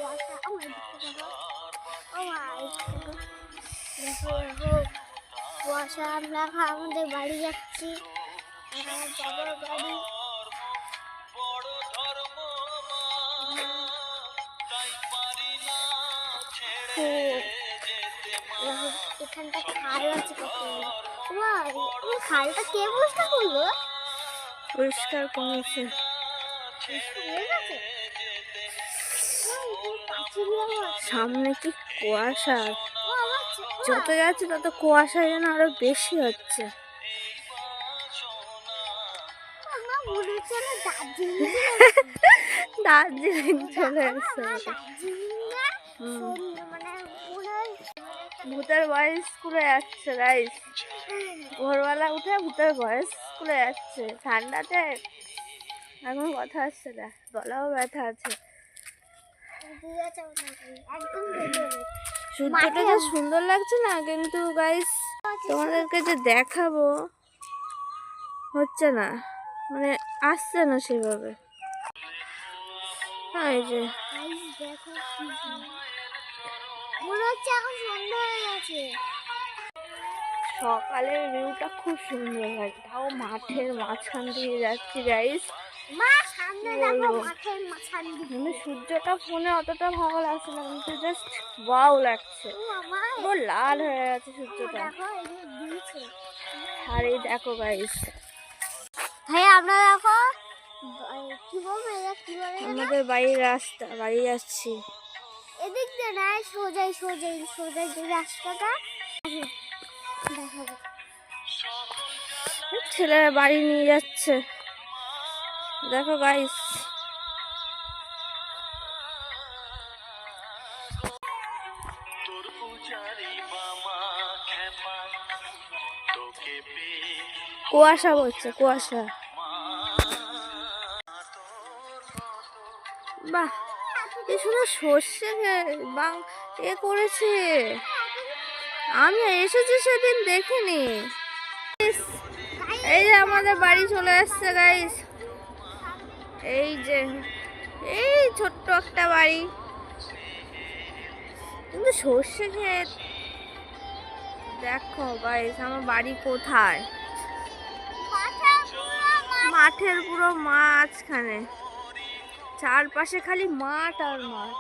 কুয়াশা। ও ভাই দেখো, ও ভাই দেখো দেখো কুয়াশা। আমরা আমাদের বাড়ি যাচ্ছি, আমার বাবার বাড়ি। এখানটা খাল আছে কত। ওই খালটা কে পরিষ্কার করলো? পরিষ্কার করেছে। সামনে কি কুয়াশা, যত যাচ্ছে তত কুয়াশা যেন আরো বেশি হচ্ছে। দার্জিলিং চলে এসছে। ভূতের বয়েস স্কুলে যাচ্ছে গাইস, ভোরবেলা উঠে ভূতের বয়েস স্কুলে যাচ্ছে ঠান্ডাতে। এখন কথা আসছে না, গলাও ব্যথা আছে। সূর্যটা যে সুন্দর লাগছে না, কিন্তু গাইস তোমাদেরকে যে দেখাবো হচ্ছে না, মানে আসছে না সেভাবে। হ্যাঁ এই যে মনে হচ্ছে এখন সন্ধ্যা হয়ে গেছে। সকালের ভিউটা খুব সুন্দর লাগে, তাও মাঠের মাঝখান দিয়ে যাচ্ছি গাইস। মানে সূর্যটা ফোনে অতটা ভালো লাগছে না, কিন্তু জাস্ট ওয়াও লাগছে, পুরো লাল হয়ে গেছে সূর্যটা। আর এই দেখো গাইস, ভাই আমরা দেখো কি বলবো, আমাদের বাড়ির রাস্তা, বাড়ি যাচ্ছি। এদিক দিয়ে না, সোজাই সোজাই সোজাই যে রাস্তাটা দেখাবো। ছেলেরা বাড়ি নিয়ে যাচ্ছে, দেখো গাইস। কুয়াশা পড়ছে, কুয়াশা। বাহ, কি সুন্দর সর্ষে এ করেছে, আমি এসেছি সেদিন দেখিনি। এই যে আমাদের বাড়ি চলে আসছে গাইস, এই যে এই ছোট্ট একটা বাড়ি, কিন্তু সর্ষে ক্ষেত। দেখো গাইস আমার বাড়ি কোথায়, মাঠের পুরো মাঝখানে, চারপাশে খালি মাঠ আর মাঠ।